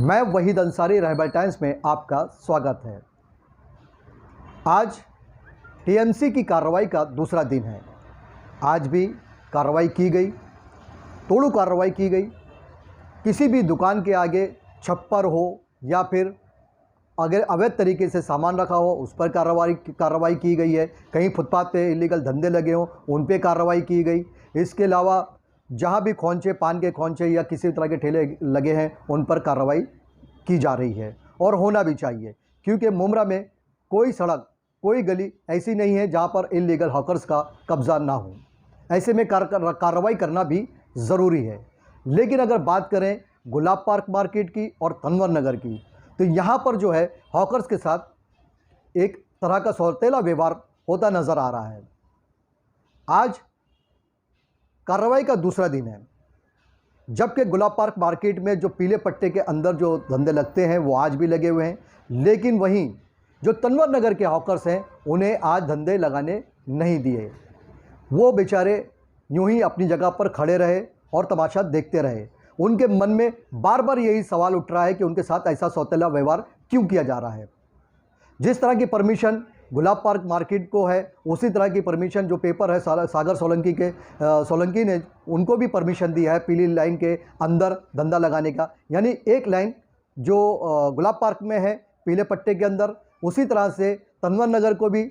मैं वहीद अंसारी रहबर टाइम्स में आपका स्वागत है। आज टीएमसी की कार्रवाई का दूसरा दिन है। आज भी कार्रवाई की गई, तोड़ू कार्रवाई की गई। किसी भी दुकान के आगे छप्पर हो या फिर अगर अवैध तरीके से सामान रखा हो उस पर कार्रवाई की गई है। कहीं फुटपाथ पे इलीगल धंधे लगे हों उन पे कार्रवाई की गई। इसके अलावा जहाँ भी खोंचे, पान के खोंचे या किसी तरह के ठेले लगे हैं उन पर कार्रवाई की जा रही है और होना भी चाहिए, क्योंकि मुमरा में कोई सड़क, कोई गली ऐसी नहीं है जहाँ पर इलीगल हॉकर्स का कब्ज़ा ना हो। ऐसे में कार्रवाई करना भी ज़रूरी है। लेकिन अगर बात करें गुलाब पार्क मार्केट की और तनवर नगर की, तो यहाँ पर जो है हॉकर्स के साथ एक तरह का सौतेला व्यवहार होता नज़र आ रहा है। आज कार्रवाई का दूसरा दिन है, जबकि गुलाब पार्क मार्केट में जो पीले पट्टे के अंदर जो धंधे लगते हैं वो आज भी लगे हुए हैं। लेकिन वहीं जो तनवर नगर के हॉकर्स हैं उन्हें आज धंधे लगाने नहीं दिए। वो बेचारे यूं ही अपनी जगह पर खड़े रहे और तमाशा देखते रहे। उनके मन में बार बार यही सवाल उठ रहा है कि उनके साथ ऐसा सौतेला व्यवहार क्यों किया जा रहा है। जिस तरह की परमिशन गुलाब पार्क मार्केट को है, उसी तरह की परमिशन जो पेपर है सागर सोलंकी ने उनको भी परमिशन दी है पीली लाइन के अंदर धंधा लगाने का। यानी एक लाइन जो गुलाब पार्क में है पीले पट्टे के अंदर, उसी तरह से तनवर नगर को भी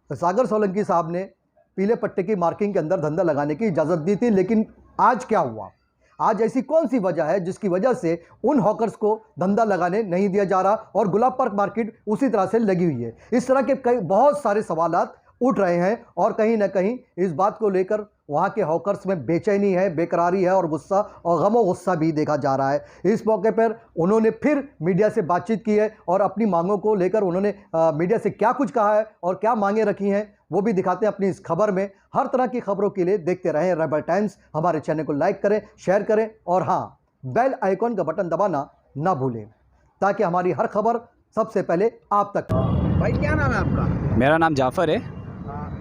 सागर सोलंकी साहब ने पीले पट्टे की मार्किंग के अंदर धंधा लगाने की इजाज़त दी थी। लेकिन आज क्या हुआ? आज ऐसी कौन सी वजह है जिसकी वजह से उन हॉकर्स को धंधा लगाने नहीं दिया जा रहा और गुलाब पार्क मार्केट उसी तरह से लगी हुई है? इस तरह के कई बहुत सारे सवालात उठ रहे हैं और कहीं ना कहीं इस बात को लेकर वहाँ के हॉकर्स में बेचैनी है, बेकरारी है और गुस्सा और गमो गुस्सा भी देखा जा रहा है। इस मौके पर उन्होंने फिर मीडिया से बातचीत की है और अपनी मांगों को लेकर उन्होंने मीडिया से क्या कुछ कहा है और क्या मांगें रखी हैं वो भी दिखाते हैं अपनी इस खबर में। हर तरह की खबरों के लिए देखते रहें रहबर टाइम्स। हमारे चैनल को लाइक करें, शेयर करें और हाँ, बेल आइकॉन का बटन दबाना ना भूलें ताकि हमारी हर खबर सबसे पहले आप तक। भाई क्या नाम है आपका? मेरा नाम जाफ़र है।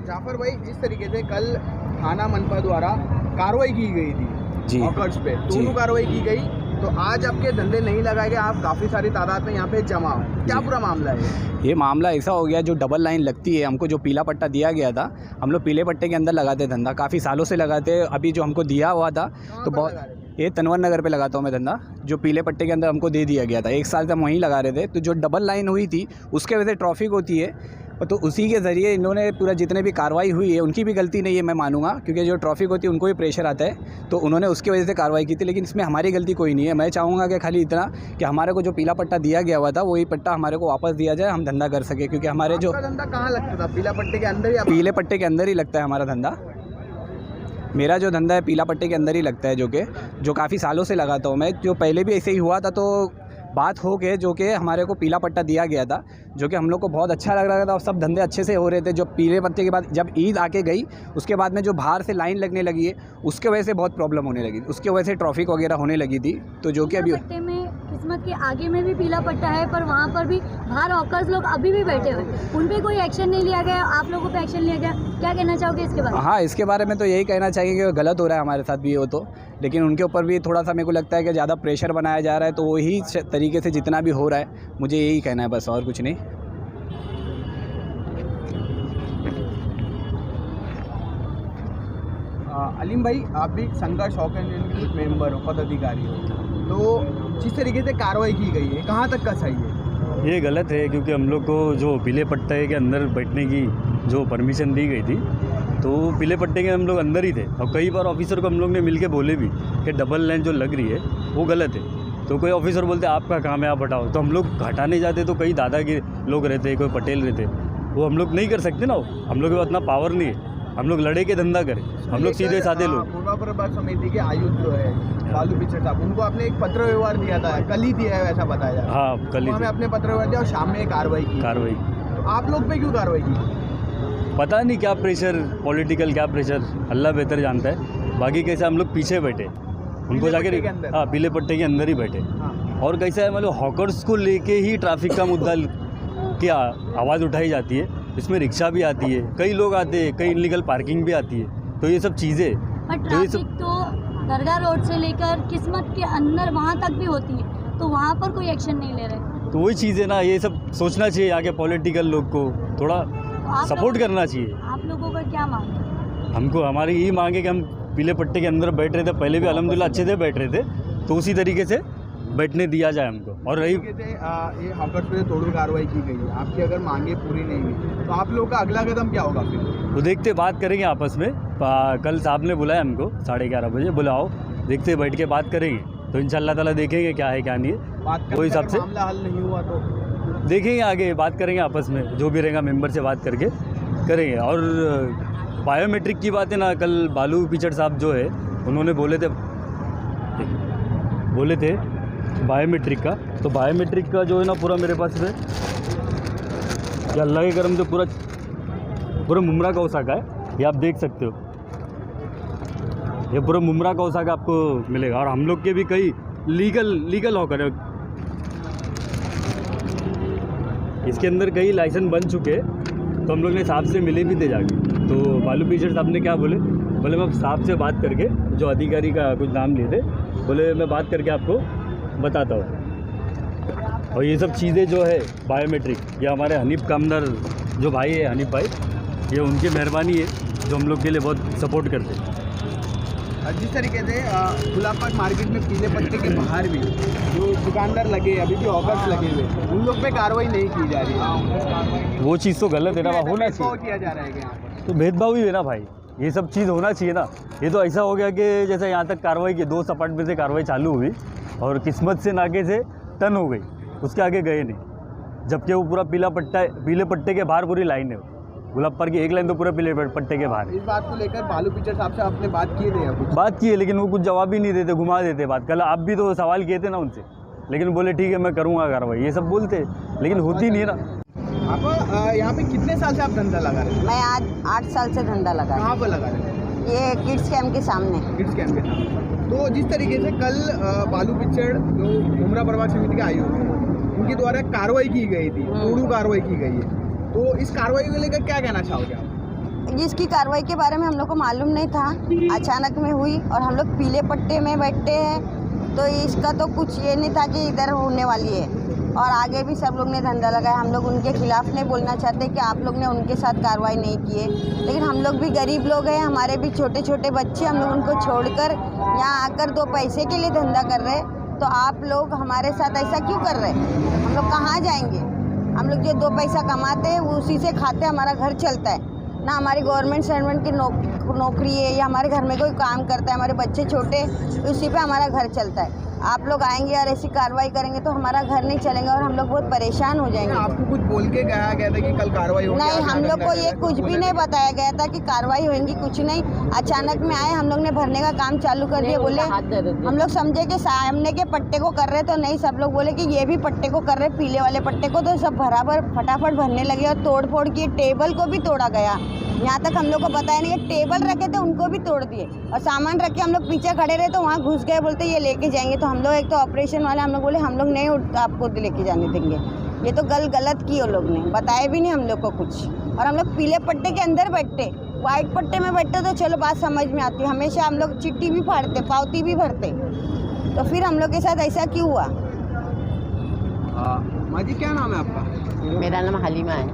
जाफ़र भाई, जिस तरीके से कल थाना मनपा द्वारा कार्रवाई की गई थी जी हॉकर्स पे, दोनों कार्रवाई की गई, तो आज आपके धंधे नहीं लगाए गए, आप काफ़ी सारी तादाद में यहाँ पे जमा हो, क्या पूरा मामला है? ये मामला ऐसा हो गया, जो डबल लाइन लगती है, हमको जो पीला पट्टा दिया गया था, हम लोग पीले पट्टे के अंदर लगाते धंधा, काफ़ी सालों से लगाते। अभी जो हमको दिया हुआ था तो बहुत, ये तनवर नगर पे लगाता हूँ मैं धंधा, जो पीले पट्टे के अंदर हमको दे दिया गया था। 1 साल से हम वहीं लगा रहे थे। तो जो डबल लाइन हुई थी उसके वजह से ट्रैफिक होती है, तो उसी के ज़रिए इन्होंने पूरा जितने भी कार्रवाई हुई है उनकी भी गलती नहीं है, मैं मानूंगा, क्योंकि जो ट्रैफिक होती है उनको भी प्रेशर आता है, तो उन्होंने उसकी वजह से कार्रवाई की थी। लेकिन इसमें हमारी गलती कोई नहीं है। मैं चाहूँगा कि खाली इतना कि हमारे को जो पीला पट्टा दिया गया हुआ था वही पट्टा हमारे को वापस दिया जाए, हम धंधा कर सके। क्योंकि हमारे जो धंधा कहाँ लगता था? पीला पट्टे के अंदर या पीले पट्टे के अंदर ही लगता है हमारा धंधा। मेरा जो धंधा है पीला पट्टे के अंदर ही लगता है, जो काफ़ी सालों से लगाता हूँ मैं। जो पहले भी ऐसे ही हुआ था, तो बात हो के जो कि हमारे को पीला पट्टा दिया गया था, जो कि हम लोग को बहुत अच्छा लग रहा था और सब धंधे अच्छे से हो रहे थे। जो पीले पट्टे के बाद जब ईद आके गई, उसके बाद में जो बाहर से लाइन लगने लगी है उसके वजह से बहुत प्रॉब्लम होने लगी, उसके वजह से ट्रैफिक वगैरह होने लगी थी। तो जो कि अभी किस्मत के आगे में भी पीला पट्टा है, पर वहाँ पर भी बाहर हॉकर्स लोग अभी भी बैठे हुए, उन पे कोई एक्शन नहीं लिया गया, आप लोगों पे एक्शन लिया गया, क्या कहना चाहोगे इसके बारे में? हाँ, इसके बारे में तो यही कहना चाहिए कि गलत हो रहा है हमारे साथ भी वो तो, लेकिन उनके ऊपर भी थोड़ा सा मेरे को लगता है कि ज़्यादा प्रेशर बनाया जा रहा है। तो वही तरीके से जितना भी हो रहा है मुझे यही कहना है, बस और कुछ नहीं। अलीम भाई, आप भी संघर्ष हॉकर यूनियन के मेंबर हो, पदाधिकारी हो, तो जिस तरीके से कार्रवाई की गई है कहाँ तक का सही है? ये गलत है, क्योंकि हम लोग को जो पीले पट्टे के अंदर बैठने की जो परमिशन दी गई थी, तो पीले पट्टे के हम लोग अंदर ही थे और कई बार ऑफिसर को हम लोग ने मिल के बोले भी कि डबल लाइन जो लग रही है वो गलत है। तो कोई ऑफिसर बोलते आपका काम है आप हटाओ, तो हम लोग हटाने जाते तो कई दादा के लोग रहते, कोई पटेल रहते, वो हम लोग नहीं कर सकते ना, हम लोग के पास इतना पावर नहीं है, हम लोग लड़े के धंधा करें, हम लोग सीधे साधे लोग। पूर्वापर समिति के आयुक्त जो है लालू पिक्चर साहब, उनको आपने एक पत्र व्यवहार दिया था, कल ही दिया है वैसा बताया जा रहा है। हाँ, कल ही हमें अपने पत्र व्यवहार दिया और शाम में कार्रवाई की। तो आप लोग पे क्यों कार्रवाई की? पता नहीं क्या प्रेशर, पॉलिटिकल क्या प्रेशर, अल्लाह बेहतर जानता है। बाकी कैसे हम लोग पीछे बैठे, उनको जाके हाँ पीले पट्टे के अंदर ही बैठे। और कैसा है, मतलब हॉकर्स को लेके ही ट्रैफिक का मुद्दा की आवाज़ उठाई जाती है। इसमें रिक्शा भी आती है, कई लोग आते हैं, कई इलीगल पार्किंग भी आती है, तो ये सब चीज़ें ट्रैफिक तो दरगाह रोड से लेकर किस्मत के अंदर वहाँ तक भी होती है। तो वहाँ पर कोई एक्शन नहीं ले रहे। तो वही चीज़ है ना, ये सब सोचना चाहिए आगे पॉलिटिकल लोग को, थोड़ा आप सपोर्ट लोगों- करना चाहिए। आप लोगों का क्या मांग है? हमको हमारी यही मांग है कि हम पीले पट्टे के अंदर बैठ रहे थे, पहले भी अल्हम्दुलिल्लाह अच्छे से बैठ रहे थे, तो उसी तरीके से बैठने दिया जाए हमको। और रही ये हॉकर्स पे तोड़फोड़ कार्रवाई की गई है, आपकी अगर मांगे पूरी नहीं हुई तो आप लोगों का अगला कदम क्या होगा फिर? तो देखते बात करेंगे आपस में। कल साहब ने बुलाया हमको 11:30 बजे, बुलाओ, देखते बैठ के बात करेंगे, तो इंशाल्लाह ताला देखेंगे क्या है क्या नहीं है। बात वो हिसाब से मामला हल नहीं हुआ तो देखेंगे, आगे बात करेंगे आपस में, जो भी रहेगा मेंबर से बात करके करेंगे। और बायोमेट्रिक की बात है ना, कल बालू पिचड़ साहब जो है उन्होंने बोले थे बायोमेट्रिक का, तो बायोमेट्रिक का जो है ना पूरा मेरे पास में ये अल्लाह के करम से पूरा मुमरा का ओसाका है, ये आप देख सकते हो, ये पूरा मुमरा का ओसाका आपको मिलेगा। और हम लोग के भी कई लीगल हॉकर है, इसके अंदर कई लाइसेंस बन चुके हैं, तो हम लोग ने साहब से मिले भी थे जाके। तो बालू पिचड़ साहब ने क्या बोले मैं साहब से बात करके, जो अधिकारी का कुछ नाम लिए थे, बोले मैं बात करके आपको बताता हूँ। और ये सब चीज़ें जो है बायोमेट्रिक, ये हमारे हनीफ कामदार जो भाई है, हनीफ भाई, ये उनकी मेहरबानी है जो हम लोग के लिए बहुत सपोर्ट करते हैं। जिस तरीके से गुलाब बाग मार्केट में पीले पट्टे के बाहर भी जो दुकानदार लगे, अभी भी हॉकर्स लगे हुए, उन लोग पे कार्रवाई नहीं की जा रही है, वो चीज़ तो गलत है ना, होना भेदभाव चाहिए। किया जा रहा है यहाँ पर। तो भेदभाव ही है ना भाई, ये सब चीज़ होना चाहिए ना। ये तो ऐसा हो गया कि जैसे यहाँ तक कार्रवाई की, 2 अपार्टमेंट से कार्रवाई चालू हुई और किस्मत से नाके से टर्न हो गई, उसके आगे गए नहीं, जबकि वो पूरा पीले पट्टे के बाहर पूरी लाइन है। गुलाब पार्क की एक लाइन तो पूरा पीले पट्टे के बाहर है। इस बात को लेकर बालू पिचड़ साहब से आपने बात की थे? कुछ बात की है, लेकिन वो कुछ जवाब ही नहीं देते, घुमा देते बात। कल आप भी तो सवाल किए थे ना उनसे, लेकिन बोले ठीक है मैं करूँगा कार्रवाई, ये सब बोलते, लेकिन होती नहीं है ना। आप यहाँ पे कितने साल से आप धंधा लगा रहे हैं? मैं आज 8 साल से धंधा लगा रही कहाँ पर लगा रहे हैं? हूँ। ये किड्स कैम्प के सामने। किड्स कैम्प के सामने। तो जिस तरीके से कल बालू पिचड़ जो उमरा प्रभाग समिति के आयोग है, उनके द्वारा कार्रवाई की गई थी, तोड़ू कार्रवाई की गई है, तो इस कार्रवाई को लेकर क्या कहना चाहोगे आप? जिसकी कार्रवाई के बारे में हम लोग को मालूम नहीं था, अचानक में हुई और हम लोग पीले पट्टे में बैठते हैं, तो इसका तो कुछ ये नहीं था कि इधर होने वाली है। और आगे भी सब लोग ने धंधा लगाया, हम लोग उनके खिलाफ नहीं बोलना चाहते कि आप लोग ने उनके साथ कार्रवाई नहीं की है, लेकिन हम लोग भी गरीब लोग हैं, हमारे भी छोटे छोटे बच्चे, हम लोग उनको छोड़कर यहाँ आकर 2 पैसे के लिए धंधा कर रहे हैं, तो आप लोग हमारे साथ ऐसा क्यों कर रहे हैं? हम लोग कहाँ जाएंगे? हम लोग जो 2 पैसा कमाते हैं वो उसी से खाते, हमारा घर चलता है ना। हमारी गवर्नमेंट सर्वेंट की नौकरी है या हमारे घर में कोई काम करता है, हमारे बच्चे छोटे, उसी पे हमारा घर चलता है। आप लोग आएंगे और ऐसी कार्रवाई करेंगे तो हमारा घर नहीं चलेगा और हम लोग बहुत परेशान हो जाएंगे। आपको कुछ बोल के कहा गया था कि कल कार्रवाई होगी? नहीं, हम लोग को ये कुछ भी नहीं बताया गया था कि कार्रवाई होगी, कुछ नहीं। अचानक में आए, हम लोग ने भरने का काम चालू कर दिया, बोले हम लोग समझे कि सामने के पट्टे को कर रहे, तो नहीं, सब लोग बोले कि ये भी पट्टे को कर रहे, पीले वाले पट्टे को, तो सब बराबर फटाफट भरने लगे और तोड़ फोड़ की, टेबल को भी तोड़ा गया। यहाँ तक हम लोग को बताया नहीं, टेबल रखे थे उनको भी तोड़ दिए और सामान रख के हम लोग पीछे खड़े रहे तो वहाँ घुस गए, बोलते ये लेके जाएंगे। तो हम लोग एक तो ऑपरेशन वाले, हम लोग बोले हम लोग नहीं आपको लेके जाने देंगे, ये तो गलत की वो लोग ने बताया भी नहीं हम लोग को कुछ। और हम लोग पीले पट्टे के अंदर बैठते, वाइट पट्टे में बैठते तो चलो बात समझ में आती, हमेशा हम लोग चिट्ठी भी फाड़ते, पावती भी भरते, तो फिर हम लोग के साथ ऐसा क्यों हुआ? माँ जी क्या नाम है आपका? मेरा नाम हलीमा है।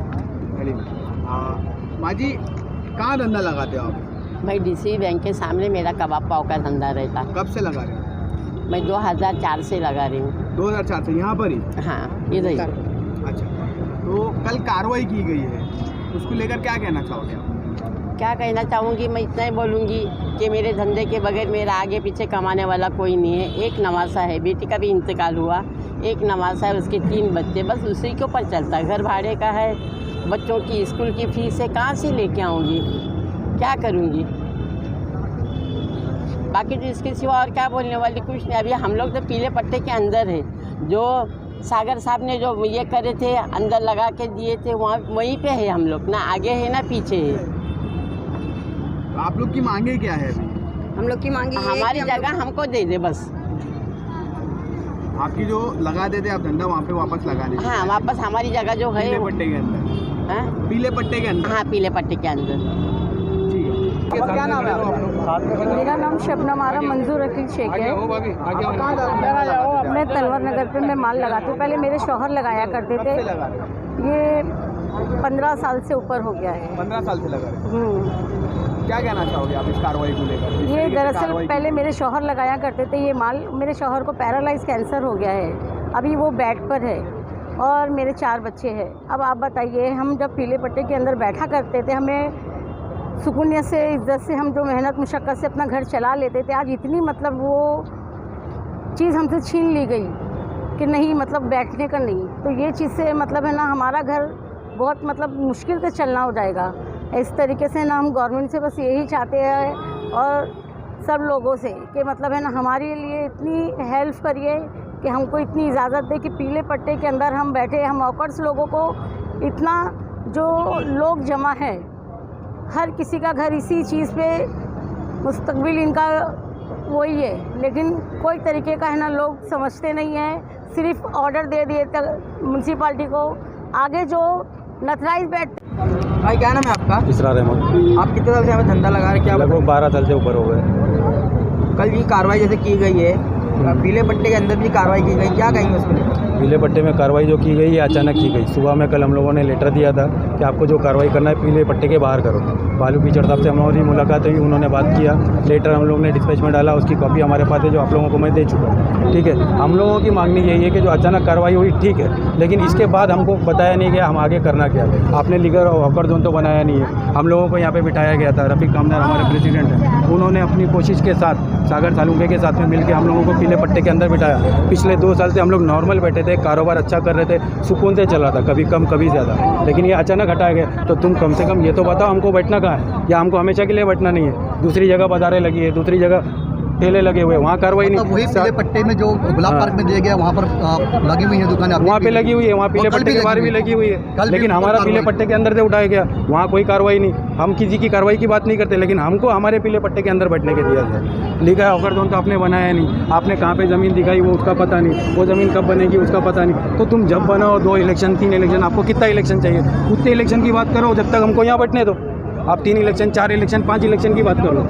माँ जी कहाँ धंधा लगाते हो आप? मैं डीसी बैंक के सामने मेरा कबाब पाव का धंधा रहता। कब से लगा रहे हो? मैं 2004 से लगा रही हूँ। 2004 से यहाँ पर ही? हाँ, इधर ही। अच्छा, तो कल कार्रवाई की गई है, उसको लेकर क्या कहना चाहोगे आप? क्या कहना चाहूँगी, मैं इतना ही बोलूँगी कि मेरे धंधे के बगैर मेरा आगे पीछे कमाने वाला कोई नहीं है। एक नवासा है, बेटी का भी इंतकाल हुआ, एक नवासा है, उसके 3 बच्चे, बस उसी के ऊपर चलता है। घर भाड़े का है, बच्चों की स्कूल की फीस है, कहाँ से लेके आऊँगी, क्या करूँगी? बाकी तो इसके सिवा और क्या बोलने वाली, कुछ नहीं। अभी हम लोग तो पीले पट्टे के अंदर है, जो सागर साहब ने जो ये करे थे, अंदर लगा के दिए थे, वहाँ वहीं पे है हम लोग, ना आगे है ना पीछे है। आप लोग की मांगे क्या है अभी? हम लोग की मांगे हमारी जगह हमको दे दे बस। आपकी जो लगा देते आप धंधा वहाँ पे वापस लगा देते? हाँ, वापस हमारी जगह जो है पीले पट्टे के अंदर? हाँ? पीले पट्टे के अंदर? हाँ, पीले पट्टे के अंदर। ठीक है। क्या नाम है आप लोग? मेरा नाम शबनम आरा मंजूर अकील शेख है। मैं तनवर नगर पे मैं माल लगाती हूँ। पहले मेरे शौहर लगाया करते थे। ये 15 साल से ऊपर हो गया है। 15 साल से लगा रहे हैं। क्या कहना चाहोगे आप इस कार्रवाई को लेकर? ये दरअसल पहले मेरे शौहर लगाया करते थे ये माल। मेरे शौहर को पैरालाइज कैंसर हो गया है, अभी वो बेड पर है और मेरे 4 बच्चे हैं। अब आप बताइए, हम जब पीले पट्टे के अंदर बैठा करते थे, हमें सुकून से इज्जत से हम जो मेहनत मुशक्क़त से अपना घर चला लेते थे, आज इतनी मतलब वो चीज़ हमसे छीन ली गई कि नहीं, मतलब बैठने का नहीं। तो ये चीज़ से मतलब है ना, हमारा घर बहुत मतलब मुश्किल से चलना हो जाएगा। इस तरीके से ना हम गवर्नमेंट से बस यही चाहते हैं और सब लोगों से कि मतलब है ना, हमारे लिए इतनी हेल्प करिए कि हमको इतनी इजाज़त दे कि पीले पट्टे के अंदर हम बैठे। हम ऑकर्स लोगों को इतना जो लोग जमा है, हर किसी का घर इसी चीज़ पे मुस्तकबिल इनका वही है, लेकिन कोई तरीके का है ना लोग समझते नहीं हैं। सिर्फ ऑर्डर दे दिए तक म्यूनसिपाल्टी को, आगे जो नथराइज बैठ। भाई क्या नाम है आपका? इसरार अहमद। आप कितने साल से हमें धंधा लगा रहे हैं? क्या लगभग 12 साल से ऊपर हो गए। कल ये कार्रवाई जैसे की गई है, पीले पट्टे के अंदर भी कार्रवाई की गई, क्या कहेंगे उसके लिए? पीले पट्टे में कार्रवाई जो की गई ये अचानक की गई। सुबह में कल हम लोगों ने लेटर दिया था कि आपको जो कार्रवाई करना है पीले पट्टे के बाहर करो। बालू कीचड़ साहब से हम लोगों की मुलाकात हुई, उन्होंने बात किया, लेटर हम लोगों ने डिस्पैच में डाला, उसकी कॉपी हमारे पास है जो आप लोगों को मैं दे चुका हूँ। ठीक है, हम लोगों की मांगनी यही है कि जो अचानक कार्रवाई हुई ठीक है, लेकिन इसके बाद हमको बताया नहीं गया हम आगे करना क्या है। आपने लीगल हॉकर जोन तो बनाया नहीं है। हम लोगों को यहाँ पे बिठाया गया था, रफ़ीक कामदार हमारे प्रेसिडेंट हैं, उन्होंने अपनी कोशिश के साथ सागर सालुंके के साथ में मिलकर हम लोगों को पीले पट्टे के अंदर बिठाया। पिछले 2 साल से हम लोग नॉर्मल बैठे थे, कारोबार अच्छा कर रहे थे, सुकून से चल रहा था, कभी कम कभी ज़्यादा, लेकिन ये अचानक हटाया गया। तो तुम कम से कम ये तो बताओ हमको बैठना कहाँ है, या हमको हमेशा के लिए बैठना नहीं है। दूसरी जगह बाजारें लगी है, दूसरी जगह ठेले लगे हुए, वहाँ कार्रवाई नहीं। वही पीले पट्टे में जो गुलाब पार्क में दिया गया वहाँ पर लगी हुई है दुकानें, वहाँ पे लगी हुई है, वहाँ पीले पट्टे के बाहर भी लगी हुई है, लेकिन हमारा पीले पट्टे के अंदर से उठाया गया, वहाँ कोई कार्रवाई नहीं। हम किसी की कार्रवाई की बात नहीं करते, लेकिन हमको हमारे पीले पट्टे के अंदर बैठने के दिया जाए। लिखा है हॉकर जोन तो आपने बनाया नहीं, आपने कहाँ पे ज़मीन दिखाई वो उसका पता नहीं, वो ज़मीन कब बनेगी उसका पता नहीं। तो तुम जब बनाओ 2 इलेक्शन 3 इलेक्शन, आपको कितना इलेक्शन चाहिए, उतने इलेक्शन की बात करो, जब तक हमको यहाँ बैठने दो। आप 3 इलेक्शन 4 इलेक्शन 5 इलेक्शन की बात करो,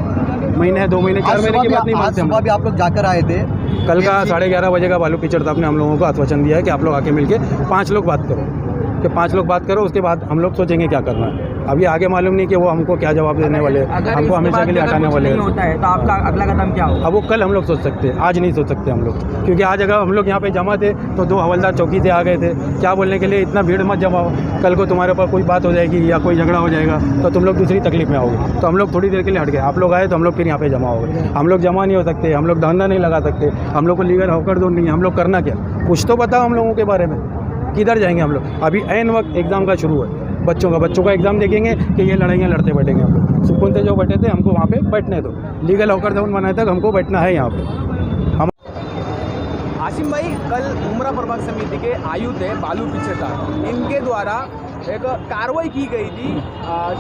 महीने 2 महीने 4 महीने की बात नहीं मानते हम। सुबह भी आप लोग जाकर आए थे। कल का 11:30 बजे का बालू कीचड़ साहब ने हम लोगों को आश्वासन दिया है कि आप लोग आके मिलके 5 लोग बात करो, कि 5 लोग बात करो, उसके बाद हम लोग सोचेंगे क्या करना है। अभी आगे मालूम नहीं कि वो हमको क्या जवाब देने वाले हैं, हमको हमेशा के लिए हटाने वाले हैं। होता है तो आपका अगला कदम क्या होगा? अब वो कल हम लोग सोच सकते हैं, आज नहीं सोच सकते हम लोग, क्योंकि आज अगर हम लोग यहाँ पे जमा थे तो 2 हवलदार चौकी से आ गए थे क्या बोलने के लिए, इतना भीड़ मत जमाओ, कल को तुम्हारे ऊपर कोई बात हो जाएगी या कोई झगड़ा हो जाएगा तो तुम लोग दूसरी तकलीफ में आओगे। तो हम लोग थोड़ी देर के लिए हट गए, आप लोग आए तो हम लोग फिर यहाँ पे जमा हो गए। हम लोग जमा नहीं हो सकते, हम लोग धंधा नहीं लगा सकते, हम लोग को लीगल हॉकर जोन नहीं है, हम लोग करना क्या, कुछ तो बताओ हम लोगों के बारे में, किधर जाएंगे हम लोग। अभी ऐन वक्त एग्ज़ाम का शुरू है, बच्चों का एग्ज़ाम देखेंगे कि ये लड़ाइयाँ लड़ते बैठेंगे हम लोग। सुकून से जो बैठे थे हमको वहाँ पे बैठने दो, लीगल हॉकर जोन बनाए तक हमको बैठना है यहाँ पे। आसिम भाई, कल उमरा प्रभाग समिति के आयुक्त है बालू पिछड़ा, इनके द्वारा एक कार्रवाई की गई थी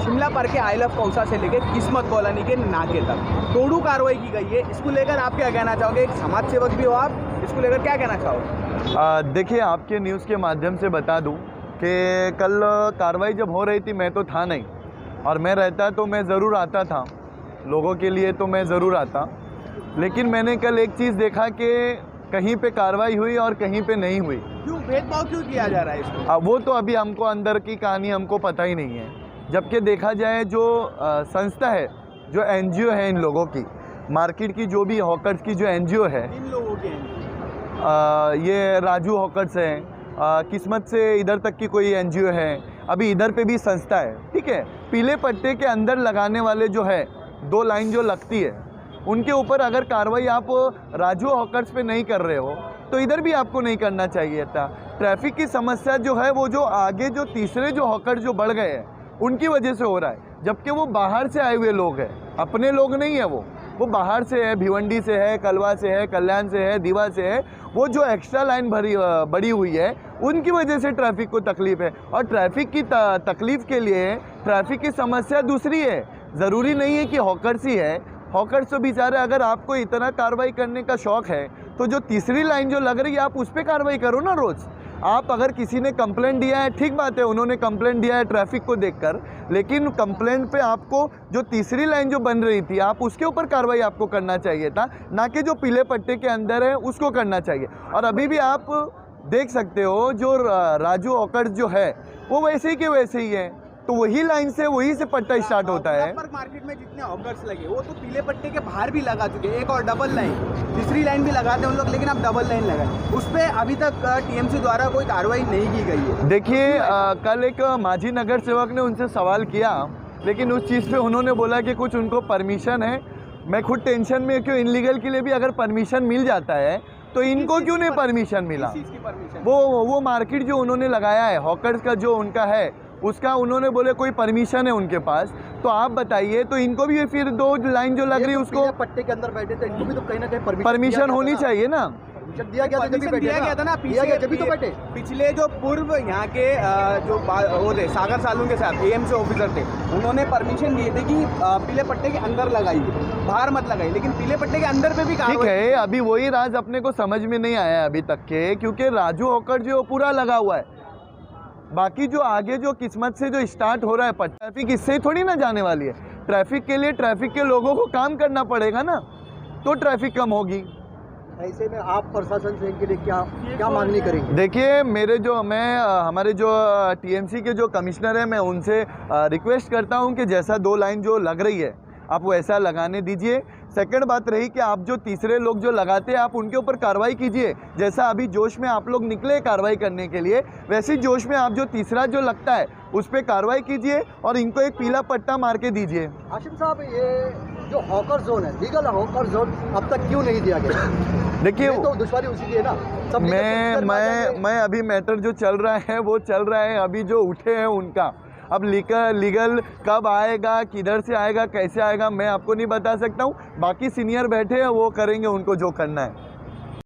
शिमला पार्क के आई लव कौसा से लेकर किस्मत कॉलोनी के नाके तक, तोड़ू कार्रवाई की गई है। इसको लेकर आप क्या कहना चाहोगे? एक समाज सेवक भी हो आप, इसको लेकर क्या कहना चाहोगे? देखिए, आपके न्यूज़ के माध्यम से बता दूं कि कल कार्रवाई जब हो रही थी मैं तो था नहीं, और मैं रहता तो मैं ज़रूर आता था, लोगों के लिए तो मैं ज़रूर आता, लेकिन मैंने कल एक चीज़ देखा कि कहीं पे कार्रवाई हुई और कहीं पे नहीं हुई। क्यों भेदभाव क्यों किया जा रहा है इसको? वो तो अभी हमको अंदर की कहानी हमको पता ही नहीं है। जबकि देखा जाए जो संस्था है, जो NGO है इन लोगों की, मार्केट की जो भी हॉकर्स की जो NGO है, इन लोगों के ये राजू हॉकर्स हैं, किस्मत से इधर तक की कोई NGO है, अभी इधर पे भी संस्था है, ठीक है। पीले पट्टे के अंदर लगाने वाले जो है 2 लाइन जो लगती है, उनके ऊपर अगर कार्रवाई आप राजू हॉकर्स पे नहीं कर रहे हो तो इधर भी आपको नहीं करना चाहिए था। ट्रैफिक की समस्या जो है वो जो आगे जो तीसरे जो हॉकर जो बढ़ गए हैं उनकी वजह से हो रहा है, जबकि वो बाहर से आए हुए लोग हैं, अपने लोग नहीं है, वो बाहर से है, भिवंडी से है, कलवा से है, कल्याण से है, दीवा से है। वो जो एक्स्ट्रा लाइन बड़ी हुई है उनकी वजह से ट्रैफिक को तकलीफ है, और ट्रैफिक की तकलीफ के लिए ट्रैफिक की समस्या दूसरी है। ज़रूरी नहीं है कि हॉकर्स ही है, हॉकर्स तो बेचारे, अगर आपको इतना कार्रवाई करने का शौक़ है तो जो तीसरी लाइन जो लग रही है आप उस पर कार्रवाई करो ना रोज़। आप अगर किसी ने कंप्लेंट दिया है, ठीक बात है, उन्होंने कंप्लेंट दिया है ट्रैफिक को देखकर, लेकिन कंप्लेंट पे आपको जो तीसरी लाइन जो बन रही थी आप उसके ऊपर कार्रवाई आपको करना चाहिए था, ना कि जो पीले पट्टे के अंदर है उसको करना चाहिए। और अभी भी आप देख सकते हो जो राजू हॉकर्स जो है वो वैसे ही के वैसे ही है, तो वही लाइन से वही से पट्टा स्टार्ट होता है। मार्केट में जितने हॉकर्स लगे वो तो पीले पट्टे के बाहर भी लगा चुके हैं, एक और डबल लाइन, तीसरी लाइन भी लगाते हैं उन लोग, लेकिन अब डबल लाइन लगाए, उस पर अभी तक टीएमसी द्वारा कोई कार्रवाई नहीं की गई है। देखिए कल एक माझी नगर सेवक ने उनसे सवाल किया, लेकिन उस चीज़ पे उन्होंने बोला कि कुछ उनको परमिशन है। मैं खुद टेंशन में क्यों, इनलीगल के लिए भी अगर परमिशन मिल जाता है तो इनको क्यों नहीं परमिशन मिला। वो मार्केट जो उन्होंने लगाया है हॉकर्स का जो उनका है उसका उन्होंने बोले कोई परमिशन है उनके पास, तो आप बताइए, तो इनको भी फिर दो लाइन जो लग रही है उसको पट्टे के अंदर बैठे थे, इनको भी तो कहीं ना कहीं परमिशन होनी चाहिए ना। जब दिया गया था ना, जब तो बैठे। पिछले जो पूर्व यहाँ के जो वो थे सागर सालू के साथ एएमसी ऑफिसर थे, उन्होंने परमिशन दिए थे कि पीले पट्टे के अंदर लगाइए, बाहर मत लगाइए, लेकिन पीले पट्टे के अंदर पे भी ठीक है। अभी वही राज अपने को समझ में नहीं आया अभी तक के, क्योंकि राजू हॉकर जो पूरा लगा हुआ है, बाकी जो आगे जो किस्मत से जो स्टार्ट हो रहा है ट्रैफिक, इससे ही थोड़ी ना जाने वाली है। ट्रैफिक के लिए ट्रैफिक के लोगों को काम करना पड़ेगा ना, तो ट्रैफिक कम होगी। ऐसे में आप प्रशासन से इनके लिए क्या मांगनी करेंगे? देखिए हमारे जो टीएमसी के जो कमिश्नर हैं, मैं उनसे रिक्वेस्ट करता हूं कि जैसा दो लाइन जो लग रही है आप वो ऐसा लगाने दीजिए। सेकंड बात रही कि आप जो तीसरे लोग जो लगाते हैं आप उनके ऊपर कार्रवाई कीजिए। जैसा अभी जोश में आप लोग निकले कार्रवाई करने के लिए, वैसे जोश में आप जो तीसरा जो लगता है उस पर कार्रवाई कीजिए और इनको एक पीला पट्टा मार के दीजिए। हाशिम साहब, ये जो हॉकर जोन है, लीगल हॉकर जोन अब तक क्यों नहीं दिया गया? देखिए तो दुश्वारी उसी की है ना। मैं अभी मैटर जो चल रहा है वो चल रहा है, अभी जो उठे हैं उनका अब लीगल कब आएगा, किधर से आएगा, कैसे आएगा, मैं आपको नहीं बता सकता हूँ। बाकी सीनियर बैठे हैं, वो करेंगे उनको जो करना है।